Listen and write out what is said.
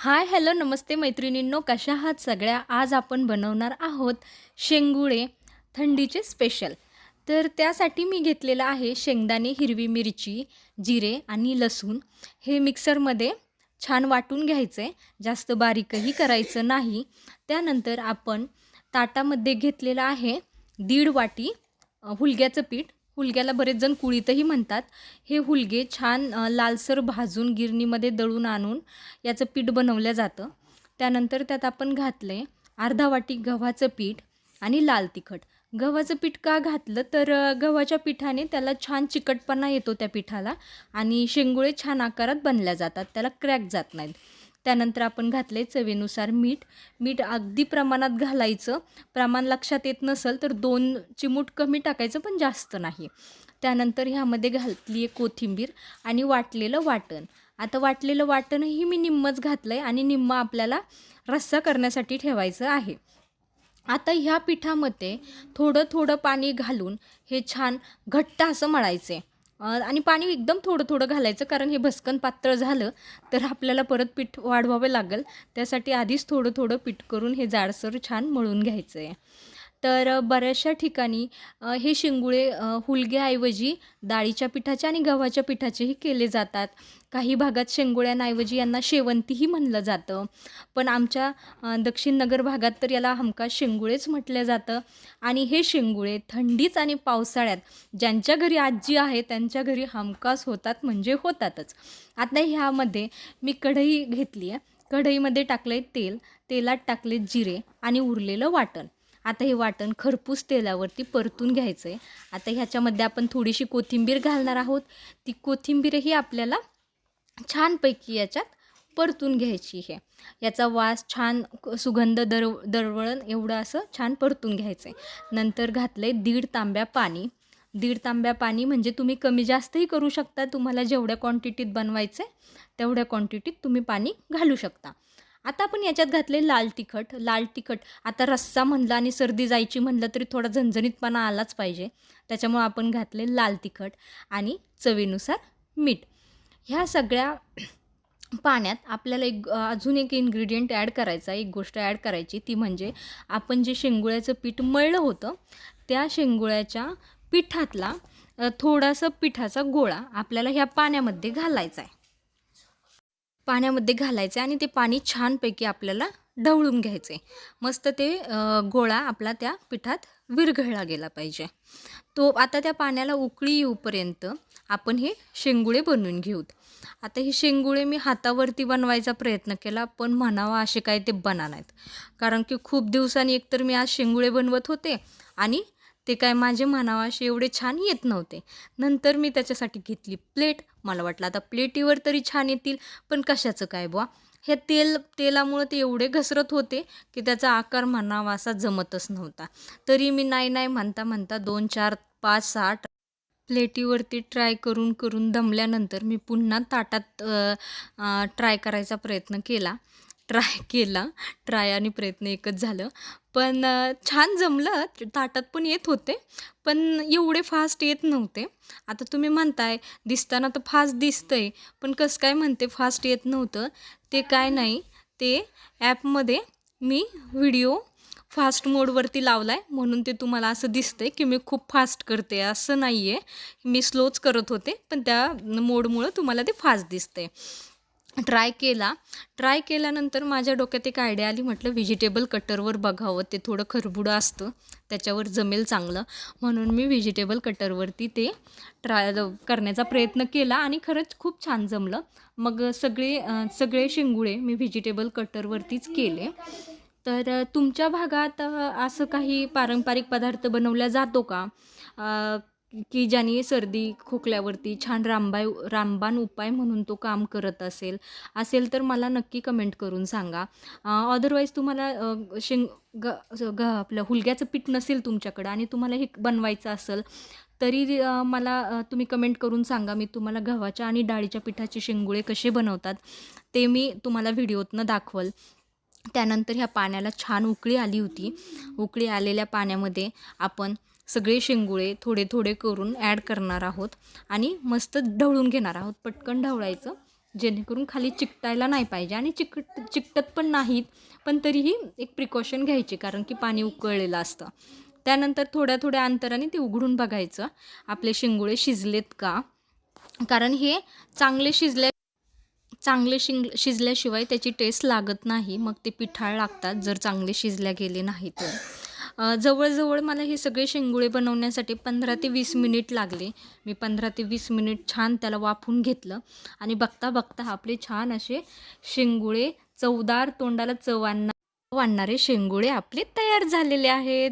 Hi hello नमस्ते मैत्रिणींनो, कशा आहात सगळ्या. आज आपण बनवणार आहोत शेंगुळे थंडीचे स्पेशल. तर त्यासाठी मी घेतलेलं आहे शेंगदाणे, हिरवी मिरची, जिरे आणि लसूण. हे मिक्सरमध्ये छान वाटून घ्यायचं आहे, जास्त बारीकही करायचं नाही. त्यानंतर आपण ताटामध्ये घेतलेलं आहे 1.5 वाटी हुलग्याचं पीठ. हुलग्याला बरेच जण कुळीतही म्हणतात. हे हुलगे छान लालसर भाजून गिरणीमध्ये दळून आणून याचं पीठ बनवलं जातं. त्यानंतर त्यात आपण घातले अर्धा वाटी गव्हाचं पीठ आणि लाल तिखट. गव्हाचं पीठ का घातलं तर गव्हाच्या पिठाने त्याला छान चिकटपणा येतो त्या पिठाला आणि शेंगुळे छान आकारात बनल्या जातात, त्याला क्रॅक जात नाहीत. त्यानंतर आपण घातले चवीनुसार मीठ. मीठ अगदी प्रमाणात घालायचं. प्रमाण लक्षात येत नसेल तर 2 चिमूट कमी टाकायचं, पण जास्त नाही. त्यानंतर ह्यामध्ये घातली आहे कोथिंबीर आणि वाटलेलं वाटण. आता वाटलेलं वाटणही मी निम्मंच घातलं आहे आणि निम्मं आपल्याला रस्सा करण्यासाठी ठेवायचं आहे. आता ह्या पिठामध्ये थोडं थोडं पाणी घालून हे छान घट्ट असं मळायचं आहे. आणि पाणी एकदम थोडं थोडं घालायचं, कारण हे भस्कन पातळ झालं तर आपल्याला परत पीठ वाढवावे लागेल. त्यासाठी आधीच थोडं थोडं पीठ करून हे जाडसर छान मळून घ्यायचं आहे. तर बऱ्याचशा ठिकाणी हे शेंगुळे हुलग्याऐवजी डाळीच्या पिठाचे आणि गव्हाच्या पिठाचेही केले जातात. काही भागात शेंगुळ्यांऐवजी यांना शेवंतीही म्हणलं जातं. पण आमच्या दक्षिण नगर भागात तर याला हमखास शेंगुळेच म्हटलं जातं. आणि हे शेंगुळे थंडीच आणि पावसाळ्यात ज्यांच्या घरी आजी आहे त्यांच्या घरी हमखास होतात म्हणजे होतातच. आता ह्यामध्ये मी कढई घेतली आहे. कढईमध्ये टाकले तेल. तेलात टाकले जिरे आणि उरलेलं वाटण. आता हे वाटण खरपूस तेलावरती परतून घ्यायचं आहे. आता ह्याच्यामध्ये आपण थोडीशी कोथिंबीर घालणार आहोत. ती कोथिंबीरही आपल्याला छानपैकी याच्यात परतून घ्यायची आहे. याचा वास छान सुगंध दरवळण एवढं असं छान परतून घ्यायचं आहे. नंतर घातलं आहे 1.5 तांब्या पाणी. 1.5 तांब्या पाणी म्हणजे तुम्ही कमी जास्तही करू शकता. तुम्हाला जेवढ्या क्वांटिटीत बनवायचं आहे तेवढ्या क्वांटिटीत तुम्ही पाणी घालू शकता. आता आपण याच्यात घातले लाल तिखट. लाल तिखट आता रस्सा म्हणला आणि सर्दी जायची म्हणलं तरी थोडा झणझणीतपणा आलाच पाहिजे. त्याच्यामुळे आपण घातले लाल तिखट आणि चवीनुसार मीठ. ह्या सगळ्या पाण्यात आपल्याला अजून एक इन्ग्रेडियंट ॲड करायचा, एक गोष्ट ॲड करायची, ती म्हणजे आपण जे शेंगुळ्याचं पीठ मळलं होतं त्या शेंगुळ्याच्या पिठातला थोडासा पिठाचा गोळा आपल्याला ह्या पाण्यामध्ये घालायचा आहे. पाण्यामध्ये घालायचं आणि ते पाणी छानपैकी आपल्याला ढवळून घ्यायचं आहे. मस्त ते गोळा आपला त्या पिठात विरघळला गेला पाहिजे. तो आता त्या पाण्याला उकळी येऊपर्यंत आपण हे शेंगुळे बनवून घेऊत. आता हे शेंगुळे मी हातावरती बनवायचा प्रयत्न केला, पण म्हणावा असे काय ते बना नाहीत. कारण की खूप दिवसांनी एकतर मी आज शेंगुळे बनवत होते आणि ते काय माझे म्हणावा असे एवढे छान येत नव्हते. नंतर मी त्याच्यासाठी घेतली प्लेट. मला वाटलं आता प्लेटीवर तरी छान येतील, पण कशाचं काय बुवा. हे तेलामुळं ते एवढे घसरत होते की त्याचा आकार म्हणावा असा जमतच नव्हता. तरी मी नाही म्हणता म्हणता 2, 4, 5, 6 प्लेटीवरती ट्राय करून करून दमल्यानंतर मी पुन्हा ताटात ट्राय करायचा प्रयत्न केला. ट्राय आणि प्रयत्न एकच झालं. पण छान जमलं. ताटात पण येत होते, पण एवढे फास्ट येत नव्हते. आता तुम्ही म्हणताय दिसताना तर फास्ट दिसतंय, पण कसं काय म्हणते फास्ट येत नव्हतं. ते काय नाही, ते ॲपमध्ये मी व्हिडिओ फास्ट मोडवरती लावला आहे म्हणून ते तुम्हाला असं दिसतंय की मी खूप फास्ट करते. असं नाही आहे, मी स्लोच करत होते, पण त्या मोडमुळं तुम्हाला ते फास्ट दिसतंय. ट्राय केल्यानंतर माझ्या डोक्यात एक आयडिया आली. म्हटलं व्हेजिटेबल कटरवर बघावं, ते थोडं खरबुडं असतं, त्याच्यावर जमेल चांगलं. म्हणून मी व्हेजिटेबल कटरवरती ते ट्राय करण्याचा प्रयत्न केला आणि खरंच खूप छान जमलं. मग सगळे शेंगुळे मी व्हेजिटेबल कटरवरतीच केले. तर तुमच्या भागात असं काही पारंपरिक पदार्थ बनवला जातो का की ज्याने सर्दी खोकल्यावरती छान रामबाण उपाय म्हणून तो काम करत असेल तर मला नक्की कमेंट करून सांगा. अदरवाईज तुम्हाला आपलं हुलग्याचं पीठ नसेल तुमच्याकडं आणि तुम्हाला हे बनवायचं असेल तरी मला तुम्ही कमेंट करून सांगा. मी तुम्हाला गव्हाच्या आणि डाळीच्या पिठाचे शेंगुळे कसे बनवतात ते मी तुम्हाला व्हिडिओतनं दाखवल. त्यानंतर ह्या पाण्याला छान उकळी आली होती. उकळी आलेल्या पाण्यामध्ये आपण सगळे शेंगुळे थोडे थोडे करून ॲड करणार आहोत आणि मस्त ढवळून घेणार आहोत. पटकन ढवळायचं जेणेकरून खाली चिकटायला नाही पाहिजे आणि चिकटत पण नाहीत, पण तरीही एक प्रिकॉशन घ्यायची कारण की पाणी उकळलेलं असतं. त्यानंतर थोड्या थोड्या अंतराने ते उघडून बघायचं आपले शेंगुळे शिजलेत का, कारण हे चांगले शिजल्याशिवाय त्याची टेस्ट लागत नाही, मग ते पिठाळ लागतात जर चांगले शिजल्या गेले नाही तर. जवळजवळ मला हे सगळे शेंगुळे बनवण्यासाठी 15 ते 20 मिनिट लागले. मी 15 ते 20 मिनिट छान त्याला वाफवून घेतलं आणि बघता बघता आपले छान असे शेंगुळे, चवदार, तोंडाला चव आणणारे शेंगुळे आपले तयार झालेले आहेत.